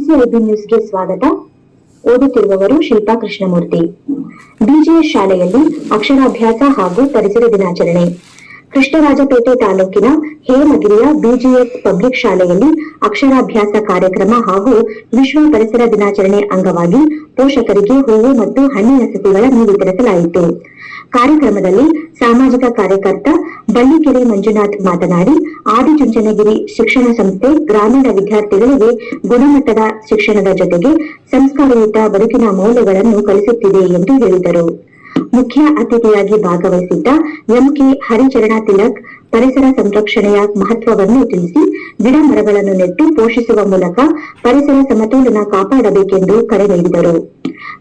NCIB ನ್ಯೂಸ್ಗೆ ಸ್ವಾಗತ. ಓದುತ್ತಿರುವವರು ಶಿಲ್ಪಾ ಕೃಷ್ಣಮೂರ್ತಿ. ಬಿಜಿಎಸ್ ಶಾಲೆಯಲ್ಲಿ ಅಕ್ಷರಾಭ್ಯಾಸ ಹಾಗೂ ಪರಿಸರ ದಿನಾಚರಣೆ. ಕೃಷ್ಣರಾಜಪೇಟೆ ತಾಲೂಕಿನ ಹೇಮಗಿರಿಯ ಬಿಜಿಎಸ್ ಪಬ್ಲಿಕ್ ಶಾಲೆಯಲ್ಲಿ ಅಕ್ಷರಾಭ್ಯಾಸ ಕಾರ್ಯಕ್ರಮ ಹಾಗೂ ವಿಶ್ವ ಪರಿಸರ ದಿನಾಚರಣೆ ಅಂಗವಾಗಿ ಪೋಷಕರಿಗೆ ಹೂವು ಮತ್ತು ಹಣ್ಣಿನ ಸಸಿಗಳನ್ನು ವಿತರಿಸಲಾಯಿತು. ಕಾರ್ಯಕ್ರಮದಲ್ಲಿ ಸಾಮಾಜಿಕ ಕಾರ್ಯಕರ್ತ ಬಳ್ಳಿಕೆರೆ ಮಂಜುನಾಥ್ ಮಾತನಾಡಿ, ಆದಿಚುಂಚನಗಿರಿ ಶಿಕ್ಷಣ ಸಂಸ್ಥೆ ಗ್ರಾಮೀಣ ವಿದ್ಯಾರ್ಥಿಗಳಿಗೆ ಗುಣಮಟ್ಟದ ಶಿಕ್ಷಣದ ಜೊತೆಗೆ ಸಂಸ್ಕಾರಯುತ ಬದುಕಿನ ಮೌಲ್ಯಗಳನ್ನು ಕಲಿಸುತ್ತಿದೆ ಎಂದು ಹೇಳಿದರು. ಮುಖ್ಯ ಅತಿಥಿಯಾಗಿ ಭಾಗವಹಿಸಿದ್ದ ಎಂಕೆ ಹರಿಚರಣ ತಿಲಕ್ ಪರಿಸರ ಸಂರಕ್ಷಣೆಯ ಮಹತ್ವವನ್ನು ತಿಳಿಸಿ, ಗಿಡ ಮರಗಳನ್ನು ನೆಟ್ಟು ಪೋಷಿಸುವ ಮೂಲಕ ಪರಿಸರ ಸಮತೋಲನ ಕಾಪಾಡಬೇಕೆಂದು ಕರೆ ನೀಡಿದರು.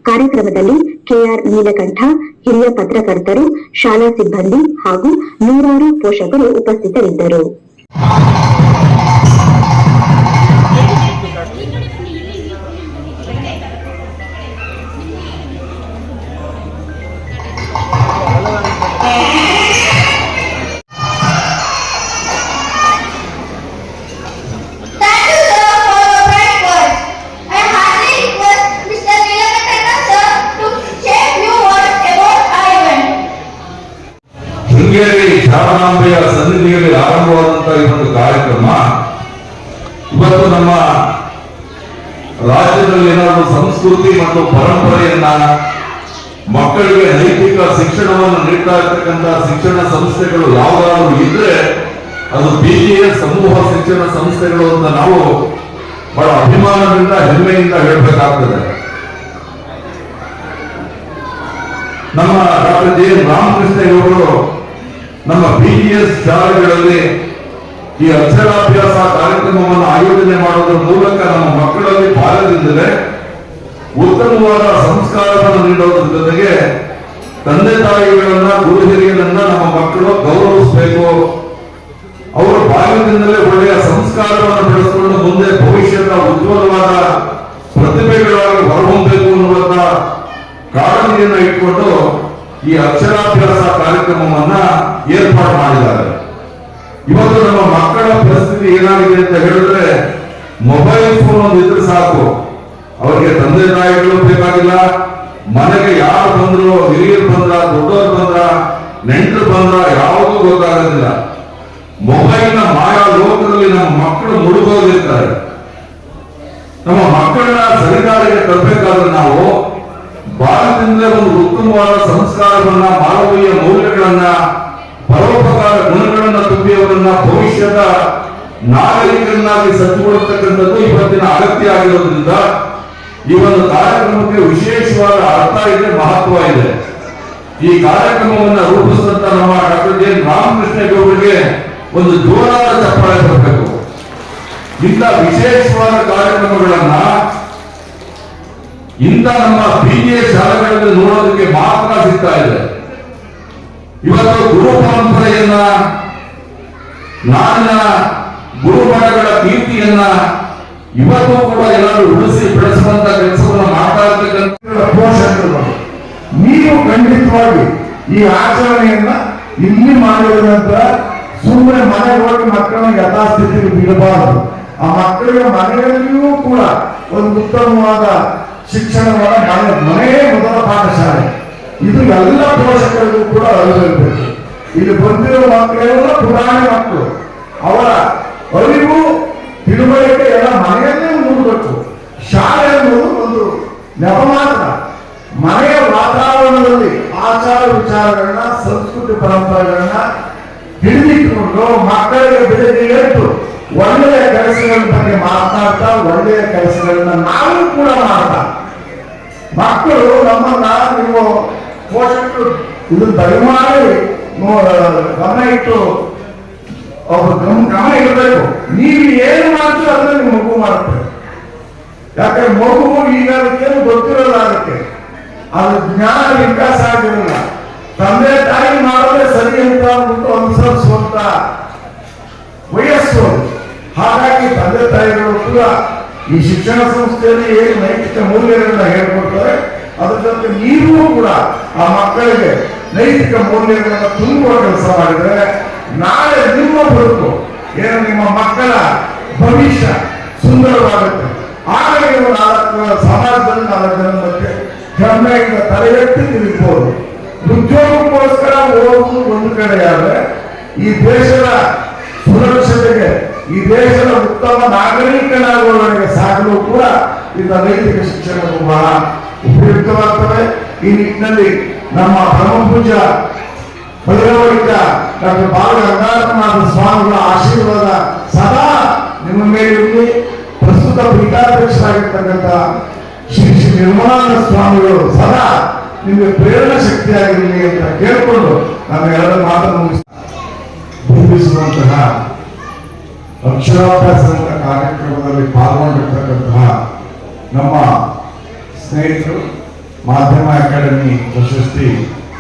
ಕಾರ್ಯಕ್ರಮದಲ್ಲಿ ಕೆಆರ್ ನೀಲಕಂಠ, ಹಿರಿಯ ಪತ್ರಕರ್ತರು, ಶಾಲಾ ಸಿಬ್ಬಂದಿ ಹಾಗೂ ನೂರಾರು ಪೋಷಕರು ಉಪಸ್ಥಿತರಿದ್ದರು. ಶಾರದಾಂಬೆಯ ಸನ್ನಿಧಿಯಲ್ಲಿ ಆರಂಭವಾದಂತಹ ಈ ಒಂದು ಕಾರ್ಯಕ್ರಮ ಇವತ್ತು ನಮ್ಮ ರಾಜ್ಯದಲ್ಲಿ ಏನಾದರೂ ಸಂಸ್ಕೃತಿ ಮತ್ತು ಪರಂಪರೆಯನ್ನ ಮಕ್ಕಳಿಗೆ ನೈತಿಕ ಶಿಕ್ಷಣವನ್ನು ನೀಡ್ತಾ ಇರ್ತಕ್ಕಂಥ ಶಿಕ್ಷಣ ಸಂಸ್ಥೆಗಳು ಯಾವುದಾದ್ರೂ ಇದ್ರೆ ಅದು ಬಿಜಿಎಸ್ ಸಮೂಹ ಶಿಕ್ಷಣ ಸಂಸ್ಥೆಗಳು ಅಂತ ನಾವು ಬಹಳ ಅಭಿಮಾನದಿಂದ ಹೆಮ್ಮೆಯಿಂದ ಹೇಳಬೇಕಾಗ್ತದೆ. ನಮ್ಮ ಡಾಕ್ಟರ್ ಜೆ ರಾಮಕೃಷ್ಣ ಇವರು ನಮ್ಮ ಬಿಜಿಎಸ್ ಶಾಲೆಗಳಲ್ಲಿ ಈ ಅಕ್ಷರಾಭ್ಯಾಸ ಕಾರ್ಯಕ್ರಮವನ್ನು ಆಯೋಜನೆ ಮಾಡೋದ್ರ ಮೂಲಕ ನಮ್ಮ ಮಕ್ಕಳಲ್ಲಿ ಬಾಲ್ಯದಿಂದಲೇ ಉತ್ತಮವಾದ ಸಂಸ್ಕಾರವನ್ನು ನೀಡೋದ್ರ ಜೊತೆಗೆ ತಂದೆ ತಾಯಿಗಳನ್ನ, ಗುರು ಹಿರಿಯರನ್ನ ನಮ್ಮ ಮಕ್ಕಳು ಗೌರವಿಸಬೇಕು. ಅವರು ಬಾಲ್ಯದಿಂದಲೇ ಒಳ್ಳೆಯ ಸಂಸ್ಕಾರವನ್ನು ಬೆಳೆಸಿಕೊಂಡು ಮುಂದೆ ಭವಿಷ್ಯದ ಉಜ್ವಲವಾದ ಪ್ರತಿಭೆಗಳಾಗಿ ಹೊರಹೊಮ್ಮಬೇಕು ಅನ್ನುವಂತ ಕಾಳಜಿಯನ್ನು ಇಟ್ಕೊಂಡು ಈ ಅಕ್ಷರಾಭ್ಯಾಸ ಕಾರ್ಯಕ್ರಮವನ್ನ ಏರ್ಪಾಡು ಮಾಡಿದ್ದಾರೆ. ಇವತ್ತು ನಮ್ಮ ಮಕ್ಕಳ ಪರಿಸ್ಥಿತಿ ಏನಾಗಿದೆ ಅಂತ ಹೇಳಿದ್ರೆ, ಮೊಬೈಲ್ ಫೋನ್ ಒಂದು ಇದ್ರೆ ಸಾಕು, ಅವರಿಗೆ ತಂದೆ ತಾಯಿಗಳು ಬೇಕಾಗಿಲ್ಲ, ಮನೆಗೆ ಯಾರು ಬಂದ್ರು, ಹಿರಿಯರು ಬಂದ್ರ, ದೊಡ್ಡವರು ಬಂದ್ರ, ನೆಂಟರು ಬಂದ್ರ ಯಾವುದೂ ಗೊತ್ತಾಗೋದಿಲ್ಲ. ಮೊಬೈಲ್ನ ಮಾಯಾ ಲೋಕದಲ್ಲಿ ನಮ್ಮ ಮಕ್ಕಳು ಮುಳುಗೋಗಿರ್ತಾರೆ. ನಮ್ಮ ಮಕ್ಕಳನ್ನ ಸರಿದಾರಿಗೆ ತರಬೇಕಾದ್ರೆ ನಾವು ಬಾಲ್ಯದಿಂದಲೇ ಒಂದು ಉತ್ತಮವಾದ ಸಂಸ್ಕಾರವನ್ನ, ಮಾನವೀಯ ಮೌಲ್ಯಗಳನ್ನ, ಪರೋಪಕಾರ ಗುಣಗಳನ್ನ ತುಂಬಿ ಅವರನ್ನ ಭವಿಷ್ಯದ ನಾಗರಿಕರನ್ನಾಗಿ ಸಜ್ಜುಗೊಳಿಸತಕ್ಕಂಥದ್ದು ಇವತ್ತಿನ ಅಗತ್ಯ ಆಗಿರೋದ್ರಿಂದ ಈ ಒಂದು ಕಾರ್ಯಕ್ರಮಕ್ಕೆ ವಿಶೇಷವಾದ ಅರ್ಥ ಇದೆ, ಮಹತ್ವ ಇದೆ. ಈ ಕಾರ್ಯಕ್ರಮವನ್ನು ರೂಪಿಸಿದಂತ ನಮ್ಮ ಡಾಕ್ಟರ್ ಜೆ ರಾಮಕೃಷ್ಣ ಅವರಿಗೆ ಒಂದು ಜೋರಾದ ಚಪ್ಪಾಳೆ ಬರಬೇಕು. ಇಂಥ ವಿಶೇಷವಾದ ಕಾರ್ಯಕ್ರಮಗಳನ್ನ ಇಂಥ ನಮ್ಮ ಬಿಜಿಎಸ್ ಶಾಲೆಗಳಲ್ಲಿ ನೋಡೋದಕ್ಕೆ ಮಾತ್ರ ಸಿಗ್ತಾ ಇದೆ. ಇವತ್ತು ಗುರು ಪರಂಪರೆಯನ್ನ, ನಾಡಿನ ಗುರುಮಠಗಳ ಕೀರ್ತಿಯನ್ನ ಇವತ್ತು ಕೂಡ ಎಲ್ಲರೂ ಉಳಿಸಿ ಬೆಳೆಸುವಂತ ಕೆಲಸವನ್ನು ಮಾಡ್ತಾ ಇರ್ತಕ್ಕಂಥ ಪೋಷಕರು, ನೀವು ಖಂಡಿತವಾಗಿ ಈ ಆಚರಣೆಯನ್ನ ಇಲ್ಲಿ ಮಾಡಿದ ನಂತರ ಸುಮ್ಮನೆ ಮನೆಗೆ ಹೋಗಿ ಮಕ್ಕಳನ್ನ ಯಥಾಸ್ಥಿತಿಗೆ ಬಿಡಬಾರದು. ಆ ಮಕ್ಕಳಿಗೆ ಮನೆಯಲ್ಲಿಯೂ ಕೂಡ ಒಂದು ಉತ್ತಮವಾದ ಶಿಕ್ಷಣವನ್ನು ಮನೆಯೇ ಮೊದಲ ಪಾಠಶಾಲೆ. ಇದು ಎಲ್ಲ ಪೋಷಕರಿಗೂ ಕೂಡ ಅರಿವಿರಬೇಕು. ಇಲ್ಲಿ ಬಂದಿರುವ ಮಕ್ಕಳೆಲ್ಲ ಪುರಾಣ ಮಕ್ಕಳು, ಅವರ ಅರಿವು ತಿಳುವಳಿಕೆ ಎಲ್ಲ ಮನೆಯಲ್ಲೇ ಮೂಡಬೇಕು. ಶಾಲೆ ಅನ್ನೋದು ಒಂದು ನೆಪ ಮಾತ್ರ. ಮನೆಯ ವಾತಾವರಣದಲ್ಲಿ ಆಚಾರ ವಿಚಾರಗಳನ್ನ, ಸಂಸ್ಕೃತಿ ಪರಂಪರೆಗಳನ್ನ ಹಿಡಿದಿಟ್ಟುಕೊಂಡು ಮಕ್ಕಳಿಗೆ ಬೆಳಗ್ಗೆ ಎದ್ದು ಒಳ್ಳೆಯ ಕೆಲಸಗಳ ಬಗ್ಗೆ ಮಾತನಾಡ್ತಾ, ಒಳ್ಳೆಯ ಕೆಲಸಗಳನ್ನ ನಾವು ಕೂಡ ಮಾಡ್ತಾ, ಮಕ್ಕಳು ನಮ್ಮನ್ನ, ನೀವು ಪೋಷಕರು ಇದನ್ನು ದಯಮಾಡಿ ಗಮನ ಇಟ್ಟು ಅವ್ರ ಗಮನ ಇರಬೇಕು. ನೀವು ಏನು ಮಾಡ್ತೀರೋ ಅದನ್ನ ನೀವು ಮಗು ಮಾಡುತ್ತೆ. ಯಾಕಂದ್ರೆ ಮಗು ಈಗ ಅದಕ್ಕೇನು ಗೊತ್ತಿರಲ್ಲ, ಅದಕ್ಕೆ ಅದು ಜ್ಞಾನ ವಿಕಾಸ ಆಗಿರಲ್ಲ. ತಂದೆ ತಾಯಿ ಮಾಡೋದೇ ಸರಿ ಅಂತ ಅಂದ್ಬಿಟ್ಟು ಅನುಸರಿಸುವಂತ ವಯಸ್ಸು. ಹಾಗಾಗಿ ತಂದೆ ತಾಯಿಗಳು ಕೂಡ ಈ ಶಿಕ್ಷಣ ಸಂಸ್ಥೆಯಲ್ಲಿ ಏನು ನೈತಿಕ ಮೌಲ್ಯಗಳನ್ನ ಹೇಳ್ಕೊಡ್ತಾರೆ, ಅದ್ರ ಜೊತೆ ನೀವು ಕೂಡ ಆ ಮಕ್ಕಳಿಗೆ ನೈತಿಕ ಮೌಲ್ಯಗಳನ್ನ ತುಂಬುವ ಕೆಲಸ ಮಾಡಿದ್ರೆ ನಾಳೆ ನಿಮ್ಮ ಬದುಕು, ಏನು ನಿಮ್ಮ ಮಕ್ಕಳ ಭವಿಷ್ಯ ಸುಂದರವಾಗುತ್ತೆ. ಆಗ ನೀವು ಸಮಾಜದಲ್ಲಿ 4 ಜನ ಬಗ್ಗೆ ಹೆಮ್ಮೆಯಿಂದ ತಲೆ ಎತ್ತಿ ನಿಲ್ಬಹುದು. ಉದ್ಯೋಗಕ್ಕೋಸ್ಕರ ಓದುವುದು ಒಂದು ಕಡೆಯಾದರೆ ಈ ದೇಶದ ಸುರಕ್ಷತೆಗೆ, ಈ ದೇಶದ ಉತ್ತಮ ನಾಗರಿಕನಾಗುವವರೆಗೆ ಸಾಗಲು ಕೂಡ ಇಂಥ ನೈತಿಕ ಶಿಕ್ಷಣವು ಬಹಳ ಉಪಯುಕ್ತವಾಗ್ತವೆ. ಈ ನಿಟ್ಟಿನಲ್ಲಿ ನಮ್ಮ ಪರಮಪೂಜ್ಯ ಬದಲಾವಣೆಯ ಡಾಕ್ಟರ್ ಬಾಲಗಂಗಾಧರನಾಥ ಸ್ವಾಮಿಗಳ ಆಶೀರ್ವಾದ ಸದಾ ನಿಮ್ಮ ಮೇಲಿರಲಿ. ಪ್ರಸ್ತುತ ಪೀಠಾಧ್ಯಕ್ಷರಾಗಿರ್ತಕ್ಕಂಥ ಶ್ರೀ ಶ್ರೀ ನಿರ್ಮಲಾನಂದ ಸ್ವಾಮಿಗಳು ಸದಾ ನಿಮಗೆ ಪ್ರೇರಣಾ ಶಕ್ತಿಯಾಗಿರಲಿ ಅಂತ ಕೇಳಿಕೊಂಡು ನಾನು 2 ಮಾತನ್ನು ರೂಪಿಸುವಂತಹ ಅಕ್ಷರಾಭ್ಯಾಸ ಕಾರ್ಯಕ್ರಮದಲ್ಲಿ ಪಾಲ್ಗೊಂಡಿರ್ತಕ್ಕಂತಹ ನಮ್ಮ ಸ್ನೇಹಿತರು, ಮಾಧ್ಯಮ ಅಕಾಡೆಮಿ ಪ್ರಶಸ್ತಿ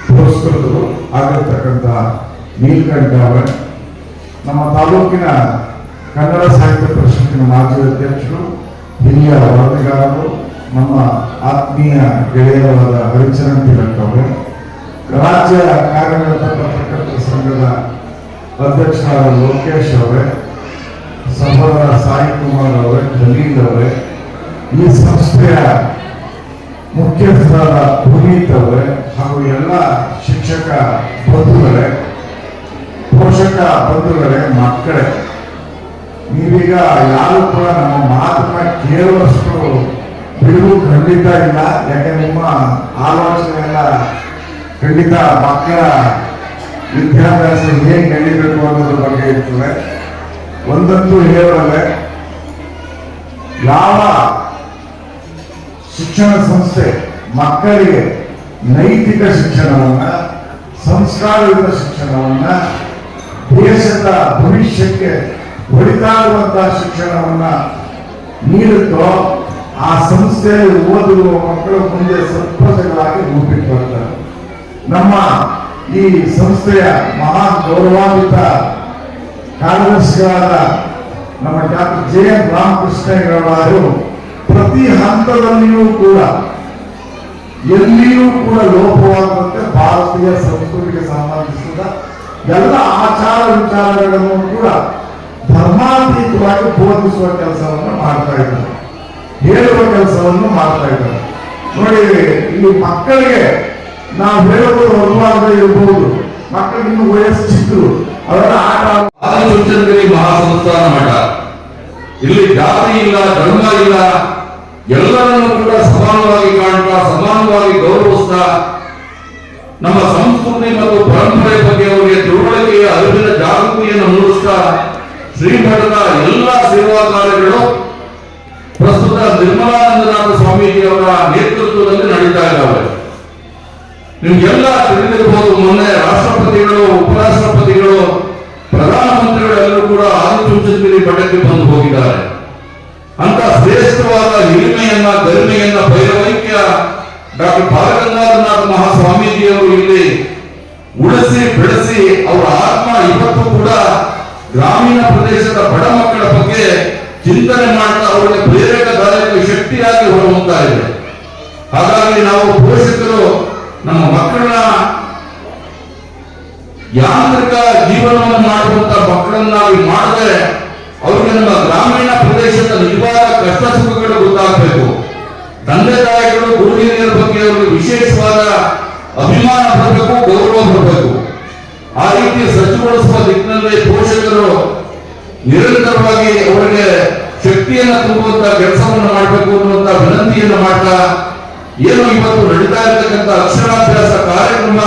ಪುರಸ್ಕೃತರು ಆಗಿರ್ತಕ್ಕಂತಹ ನೀಲಕಂಠ ಅವರೇ, ನಮ್ಮ ತಾಲೂಕಿನ ಕನ್ನಡ ಸಾಹಿತ್ಯ ಪರಿಷತ್ತಿನ ಮಾಜಿ ಅಧ್ಯಕ್ಷರು, ಹಿರಿಯ ವರದಿಗಾರರು, ನಮ್ಮ ಆತ್ಮೀಯ ಗೆಳೆಯರಾದ ಹರಿಚರಣ್ ತಿಲಕ್ ಅವರೇ, ರಾಜ್ಯ ಕಾರ್ಯನಿರತ ಪತ್ರಕರ್ತರ ಸಂಘದ ಅಧ್ಯಕ್ಷರಾದ ಲೋಕೇಶ್ ಅವರೇ, ಸಹೋದರ ಸಾಯಿ ಕುಮಾರ್ ಅವರೇ, ಜಲೀಲ್ ಅವರೇ, ಈ ಸಂಸ್ಥೆಯ ಮುಖ್ಯಸ್ಥರಾದ ಪುನೀತ್ ಅವರೇ ಹಾಗೂ ಎಲ್ಲ ಶಿಕ್ಷಕ ಬಂಧುಗಳೇ, ಪೋಷಕ ಬಂಧುಗಳೇ, ಮಕ್ಕಳೇ, ನೀವೀಗ ಯಾರು ಕೂಡ ನಮ್ಮ ಮಾತನ್ನ ಕೇಳುವಷ್ಟು ಬಿಡುವು ಖಂಡಿತ ಇಲ್ಲ. ಯಾಕೆ ನಿಮ್ಮ ಆಲೋಚನೆ ಎಲ್ಲ ಖಂಡಿತ ಮಕ್ಕಳ ವಿದ್ಯಾಭ್ಯಾಸ ಹೇಗೆ ನಡೀಬೇಕು ಅನ್ನೋದ್ರ ಬಗ್ಗೆ ಇರ್ತದೆ. ಒಂದಂತೂ ಹೇಳೋಲ್ಲ, ಯಾವ ಶಿಕ್ಷಣ ಸಂಸ್ಥೆ ಮಕ್ಕಳಿಗೆ ನೈತಿಕ ಶಿಕ್ಷಣವನ್ನ, ಸಂಸ್ಕಾರಯುತ ಶಿಕ್ಷಣವನ್ನ, ದೇಶದ ಭವಿಷ್ಯಕ್ಕೆ ಹೊಡಿತಾಗುವಂತಹ ಶಿಕ್ಷಣವನ್ನ ನೀಡುತ್ತೋ ಆ ಸಂಸ್ಥೆಯಲ್ಲಿ ಓದುವ ಮಕ್ಕಳು ಮುಂದೆ ಸತ್ಪ್ರಜೆಗಳಾಗಿ ರೂಪಿಟ್ಟು ಬರ್ತಾರೆ. ನಮ್ಮ ಈ ಸಂಸ್ಥೆಯ ಮಹಾನ್ ಗೌರವಾನ್ವಿತ ಕಾರ್ಯದರ್ಶಿಗಳಾದ ನಮ್ಮ ಡಾಕ್ಟರ್ JN ರಾಮಕೃಷ್ಣಯ್ಯನವರು ಪ್ರತಿ ಹಂತದಲ್ಲಿಯೂ ಕೂಡ ಎಲ್ಲಿಯೂ ಕೂಡ ಲೋಪವಾಗುವಂತೆ ಭಾರತೀಯ ಸಂಸ್ಕೃತಿಗೆ ಸಂಬಂಧಿಸಿದ ಎಲ್ಲ ಆಚಾರ ವಿಚಾರಗಳನ್ನು ಕೂಡ ಧರ್ಮಾತೀತವಾಗಿ ಬೋಧಿಸುವ ಕೆಲಸವನ್ನು ಮಾಡ್ತಾ ಇದ್ದಾರೆ, ಹೇಳುವ ಕೆಲಸವನ್ನು ಮಾಡ್ತಾ ಇದ್ದಾರೆ. ನೋಡಿ, ಇಲ್ಲಿ ಮಕ್ಕಳಿಗೆ ನಾವು ಹೇಳುವುದು ಅನುವಾದ ಇರಬಹುದು, ಮಕ್ಕಳಿಗೆ ಇನ್ನು ವಯಸ್ಸು ಚಿಕ್ಕರು, ಅವರ ಆಟ ಆದಿಚುಂಚನಗಿರಿ ಮಹಾಸಂಸ್ಥಾನ ಮಠ, ಇಲ್ಲಿ ಜಾತಿ ಇಲ್ಲ, ಧರ್ಮ ಇಲ್ಲ, ಎಲ್ಲರನ್ನೂ ಕೂಡ ಸಮಾನವಾಗಿ ಕಾಣ್ತಾ, ಸಮಾನವಾಗಿ ಗೌರವಿಸ್ತಾ, ನಮ್ಮ ಸಂಸ್ಕೃತಿ ಮತ್ತು ಪರಂಪರೆ ಬಗ್ಗೆ ಅವರಿಗೆ ತಿಳುವಳಿಕೆಯ ಅರಿವಿನ ಜಾಗೃತಿಯನ್ನು ಮೂಡಿಸ್ತಾ ಶ್ರೀಮಠದ ಎಲ್ಲ ಸೇವಾ ಕಾರ್ಯಗಳು ಪ್ರಸ್ತುತ ನಿರ್ಮಲಾನಂದನಾಥ ಸ್ವಾಮೀಜಿ ಅವರ ನೇತೃತ್ವದಲ್ಲಿ ನಡೀತಾ ಇದ್ದಾವೆ. ನಿಮ್ಗೆಲ್ಲ ತಿಳಿದಿರಬಹುದು, ಮೊನ್ನೆ ರಾಷ್ಟ್ರಪತಿಗಳು, ಉಪರಾಷ್ಟ್ರಪತಿಗಳು, ಪ್ರಧಾನಮಂತ್ರಿಗಳೆಲ್ಲರೂ ಕೂಡ ಆದಿಚುಂಚನಗಿರಿ ಮಠಕ್ಕೆ ಬಂದು ಹೋಗಿದ್ದಾರೆ. ಅಂತ ಶ್ರೇಷ್ಠವಾದ ಹಿರಿಮೆಯನ್ನ, ಗರಿಮೆಯನ್ನ, ಭೈರವೈಕ್ಯ ಡಾಕ್ಟರ್ ಬಾಲಗಂಗಾಧರನಾಥ ಮಹಾಸ್ವಾಮೀಜಿಯವರು ಇಲ್ಲಿ ಉಳಿಸಿ ಬೆಳೆಸಿ ಅವರ ಆತ್ಮ ಇವತ್ತು ಕೂಡ ಗ್ರಾಮೀಣ ಪ್ರದೇಶದ ಬಡ ಮಕ್ಕಳ ಬಗ್ಗೆ ಚಿಂತನೆ ಮಾಡ್ತಾ ಅವರಿಗೆ ಪ್ರೇರಕದಾಯಕ ಶಕ್ತಿಯಾಗಿ ಹೊರಹೊಮ್ತಾ ಇದೆ. ಹಾಗಾಗಿ ನಾವು ಪೋಷಕರು ನಮ್ಮ ಮಕ್ಕಳನ್ನ ಯಾಂತ್ರಿಕ ಜೀವನವನ್ನು ಮಾಡುವಂತ ಮಕ್ಕಳನ್ನಾಗಿ ಮಾಡದೆ ಅವರಿಗೆ ನಮ್ಮ ಗ್ರಾಮೀಣ ಪ್ರದೇಶದ ನಿಜವಾದ ಕಷ್ಟ ಸುಖಗಳು ಗೊತ್ತಾಗಬೇಕು. ತಂದೆ ತಾಯಿಗಳು, ಗುರು ಹಿರಿಯರ ಬಗ್ಗೆ ಅವರಿಗೆ ವಿಶೇಷವಾದ ಅಭಿಮಾನ ಬರಬೇಕು, ಗೌರವ ಬರಬೇಕು. ಆ ರೀತಿ ಸಜ್ಜುಗೊಳಿಸುವ ನಿಟ್ಟಿನಲ್ಲಿ ಪೋಷಕರು ನಿರಂತರವಾಗಿ ಅವರಿಗೆ ಶಕ್ತಿಯನ್ನ ತುಂಬುವಂತ ಕೆಲಸವನ್ನು ಮಾಡಬೇಕು ಅನ್ನುವಂತ ವಿನಂತಿಯನ್ನು ಮಾಡ್ತಾ, ಏನು ಇವತ್ತು ನಡೀತಾ ಇರತಕ್ಕಂಥ ಅಕ್ಷರಾಭ್ಯಾಸ ಕಾರ್ಯಕ್ರಮ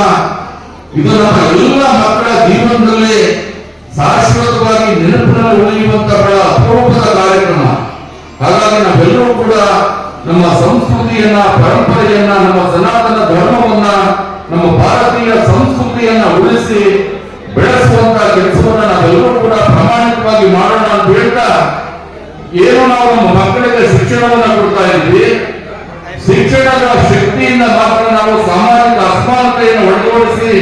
ಇದು ನಮ್ಮ ಎಲ್ಲ ಮಕ್ಕಳ ಜೀವನದಲ್ಲಿ ಶಾಶ್ವತವಾಗಿ ನೆನಪಿನಲ್ಲಿ ಉಳಿಯುವಂತ ಬಹಳ ಅಪರೂಪದ ಕಾರ್ಯಕ್ರಮ. ಹಾಗಾಗಿ ನಾವೆಲ್ಲರೂ ಕೂಡ ನಮ್ಮ ಸಂಸ್ಕೃತಿಯನ್ನ, ಪರಂಪರೆಯನ್ನ, ನಮ್ಮ ಸನಾತನ ಧರ್ಮವನ್ನ, ನಮ್ಮ ಭಾರತೀಯ ಸಂಸ್ಕೃತಿಯನ್ನ ಉಳಿಸಿ ಬೆಳೆಸುವಂತ ಕೆಲಸವನ್ನ ನಾವೆಲ್ಲರೂ ಕೂಡ ಪ್ರಾಮಾಣಿಕವಾಗಿ ಮಾಡೋಣ ಅಂತ ಹೇಳ್ತಾ, ಏನು ನಾವು ನಮ್ಮ ಮಕ್ಕಳಿಗೆ ಶಿಕ್ಷಣವನ್ನ ಕೊಡ್ತಾ ಇದ್ವಿ, ಶಿಕ್ಷಣದ ಶಕ್ತಿಯಿಂದ ಮಾತ್ರ ನಾವು ಸಾಮಾಜಿಕ ಅಸಮಾನತೆಯನ್ನು ಒಳಗೊಳಿಸಿ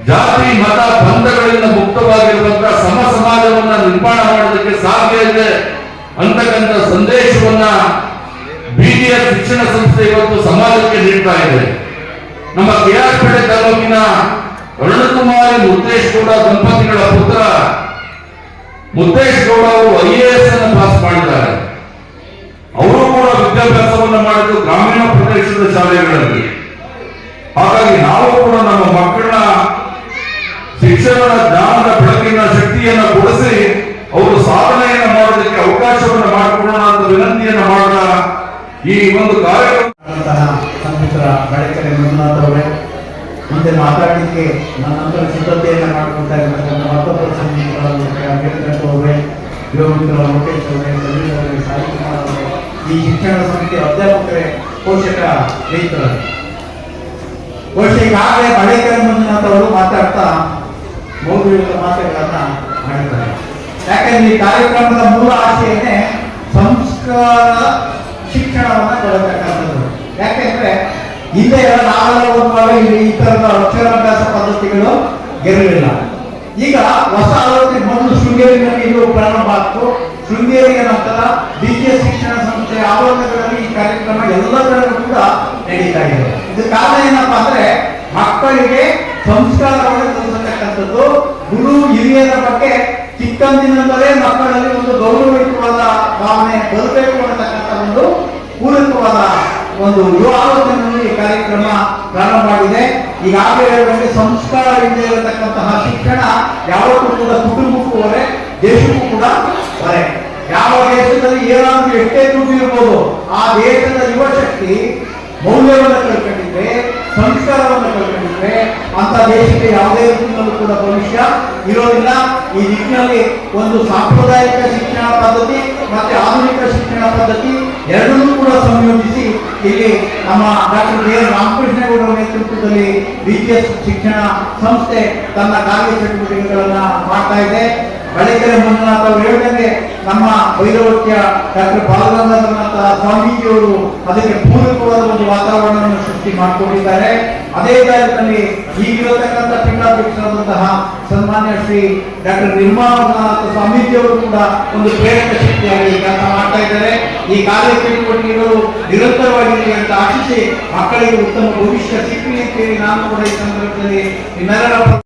ಜಾತಿ ಮತ ಬಂಧಗಳಿಂದ ಮುಕ್ತವಾಗಿರುವಂತಹ ಸಮ ಸಮಾಜವನ್ನ ನಿರ್ಮಾಣ ಮಾಡೋದಕ್ಕೆ ಸಾಧ್ಯ ಇದೆ ಅಂತಕ್ಕಂಥ ಸಂದೇಶವನ್ನ BGS ಶಿಕ್ಷಣ ಸಂಸ್ಥೆ ಇವತ್ತು ಸಮಾಜಕ್ಕೆ ನೀಡ್ತಾ ಇದೆ. ನಮ್ಮ KR ತಾಲೂಕಿನ ಅರುಣಕುಮಾರಿ ಮುದ್ದೇಶ್ ಗೌಡ ದಂಪತಿಗಳ ಪುತ್ರ ಮುದ್ದೇಶ್ ಗೌಡ ಅವರು IAS ಅನ್ನು ಪಾಸ್ ಮಾಡಿದ್ದಾರೆ. ಮಾಡಿದ್ದು ಗ್ರಾಮೀಣ ಪ್ರದೇಶದ ಶಾಲೆಗಳಲ್ಲಿ. ಹಾಗಾಗಿ ನಾವು ಕೂಡ ನಮ್ಮ ಮಕ್ಕಳನ್ನ ಶಿಕ್ಷಣದ ಜ್ಞಾನದ ಬೆಳಕಿನ ಶಕ್ತಿಯನ್ನ ಕೊಡಿಸಿ ಅವರು ಸಾಧನೆಯನ್ನು ಮಾಡೋದಕ್ಕೆ ಅವಕಾಶವನ್ನು ಮಾಡಿಕೊಡೋಣ ಅಂತ ವಿನಂತಿಯನ್ನ ಮಾಡಿದ ಈ ಒಂದು ಕಾರ್ಯಕ್ರಮ ಸಂಪುತ್ರ ಬೆಳಕರೆ ಮಂಜುನಾಥ್ ಅವರೇ, ಮುಂದೆ ಮಾತಾಡಲಿಕ್ಕೆ ನನ್ನ ನಂತರ ಸಿದ್ಧತೆಯನ್ನು ಮಾಡಿಕೊಳ್ತಾ ಇರತಕ್ಕಂಥ ಮತ್ತೊಬ್ಬರು ಸಂಗೀತ ಅವರೇ, ಯುವಮಿತ್ರ ಲೋಕೇಶ್ ಅವರೇ, ಸಮೀರ್ ಅವರೇ, ಸಾಯಿಕುಮಾರ್ ಅವರೇ, ಈ ಶಿಕ್ಷಣ ಸಮಿತಿ ಅಧ್ಯಾಪಕರೇ, ಪೋಷಕ ರೈತರು. ಬಹುಶಃ ಈಗಾಗಲೇ ಬಳೆಕೆರೆ ಮಂಜುನಾಥ್ ಅವರು ಮಾತಾಡ್ತಾ ಮೌಲ್ಯಯುತ ಮಾತುಗಳನ್ನ ಮಾಡಿದ್ದಾರೆ. ಯಾಕಂದ್ರೆ ಈ ಕಾರ್ಯಕ್ರಮದ ಮೂಲ ಆಶಯನೇ ಸಂಸ್ಕಾರ ಶಿಕ್ಷಣವನ್ನ ಕೊಡತಕ್ಕಂಥದ್ದು. ಯಾಕೆಂದ್ರೆ ಹಿಂದೆ ನಾವೆಲ್ಲ ಓದುವಾಗ ಈ ತರದ ಅಕ್ಷರಾಭ್ಯಾಸ ಪದ್ಧತಿಗಳು ಇರಲಿಲ್ಲ. ಈಗ ಹೊಸ ಆಲೋಚನೆ ಮೊದಲು ಶೃಂಗೇರಿಯಲ್ಲಿ ಇದು ಪ್ರಾರಂಭ ಆಗ್ತು. ಶೃಂಗೇರಿಯ ನಂತರ BGS ಶಿಕ್ಷಣ ಸಂಸ್ಥೆ ಆವರಣಗಳಲ್ಲಿ ಈ ಕಾರ್ಯಕ್ರಮ ಎಲ್ಲ ಕಡೆಗೂ ಕೂಡ ನಡೀತಾ ಇದೆ. ಇದು ಕಾರಣ ಏನಪ್ಪಾ ಅಂದ್ರೆ ಮಕ್ಕಳಿಗೆ ಸಂಸ್ಕಾರವನ್ನು ಕಲಿಸತಕ್ಕಂಥದ್ದು, ಗುರು ಹಿರಿಯರ ಬಗ್ಗೆ ಚಿಕ್ಕಂದಿನಿಂದಲೇ ಮಕ್ಕಳಲ್ಲಿ ಒಂದು ಗೌರವಯುತವಾದ ಭಾವನೆ ಬರಬೇಕು ಅನ್ನತಕ್ಕಂಥ ಒಂದು ಪೂರಕವಾದ ಒಂದು ಯುವ ಆಲೋಚನೆಯನ್ನು ಈ ಕಾರ್ಯಕ್ರಮ ಪ್ರಾರಂಭ ಆಗಿದೆ. ಈಗಾಗಲೇ ಹೇಳಿದಂತೆ ಸಂಸ್ಕಾರದಿಂದ ಇರತಕ್ಕಂತಹ ಶಿಕ್ಷಣ ಯಾವತ್ತೂ ಕೂಡ ಕುಟುಂಬಕ್ಕೂ ಹೊರೆ, ದೇಶಕ್ಕೂ ಕೂಡ ಹೊರೆ. ಯಾವ ದೇಶದಲ್ಲಿ ಏನಾದ್ರೂ ಎಷ್ಟೇ ದುಡ್ಡು ಇರ್ಬೋದು, ಆ ದೇಶದ ಯುವ ಶಕ್ತಿ ಮೌಲ್ಯವನ್ನು ಕಳ್ಕೊಂಡಿದ್ರೆ, ಸಂಸ್ಕಾರವನ್ನು ಕಳ್ಕೊಂಡಿದ್ರೆ ಅಂತ ದೇಶಕ್ಕೆ ಯಾವುದೇ ರೀತಿಯಲ್ಲೂ ಕೂಡ ಭವಿಷ್ಯ ಇರೋದಿಲ್ಲ. ಈ ನಿಟ್ಟಿನಲ್ಲಿ ಒಂದು ಸಾಂಪ್ರದಾಯಿಕ ಶಿಕ್ಷಣ ಪದ್ಧತಿ ಮತ್ತೆ ಆಧುನಿಕ ಶಿಕ್ಷಣ ಪದ್ಧತಿ ಎರಡನ್ನೂ ಕೂಡ ಸಂಯೋಜಿಸಿ ಇಲ್ಲಿ ನಮ್ಮ ಡಾಕ್ಟರ್ ಕೆ ರಾಮಕೃಷ್ಣೇಗೌಡರ ನೇತೃತ್ವದಲ್ಲಿ BGS ಶಿಕ್ಷಣ ಸಂಸ್ಥೆ ತನ್ನ ಕಾರ್ಯ ಚಟುವಟಿಕೆಗಳನ್ನ ಮಾಡ್ತಾ ಇದೆ. ಬಳೆಕೆರೆ ಮಂಜುನಾಥ್ ಅವರು ಹೇಳಿದಂಗೆ ನಮ್ಮ ಭೈರವತ್ಯ ಡಾಕ್ಟರ್ ಬಾಲಗಂಗಾಧರನಾಥ ಸ್ವಾಮೀಜಿಯವರು ಅದಕ್ಕೆ ಪೂರಕವಾದ ಒಂದು ವಾತಾವರಣವನ್ನು ಸೃಷ್ಟಿ ಮಾಡಿಕೊಂಡಿದ್ದಾರೆ. ಅದೇ ಕಾಲದಲ್ಲಿ ಈಗಿರತಕ್ಕಂಥ ಪೀಠಾಧ್ಯಕ್ಷರಾದಂತಹ ಸನ್ಮಾನ್ಯ ಶ್ರೀ ಡಾಕ್ಟರ್ ನಿರ್ಮಲಾನಂದ ಸ್ವಾಮೀಜಿಯವರು ಕೂಡ ಒಂದು ಪ್ರೇರಕ ಶಕ್ತಿಯಾಗಿ ಕೆಲಸ ಮಾಡ್ತಾ ಇದ್ದಾರೆ. ಈ ಕಾರ್ಯ ಚಟುವಟಿಕೆಗಳು ನಿರಂತರವಾಗಿರಲಿ ಅಂತ ಆಶಿಸಿ ಮಕ್ಕಳಿಗೆ ಉತ್ತಮ ಭವಿಷ್ಯ ಸಿಕ್ಕಲಿ ಅಂತೇಳಿ ನಾನು ಕೂಡ ಈ ಸಂದರ್ಭದಲ್ಲಿ ನಿಮ್ಮೆಲ್ಲರ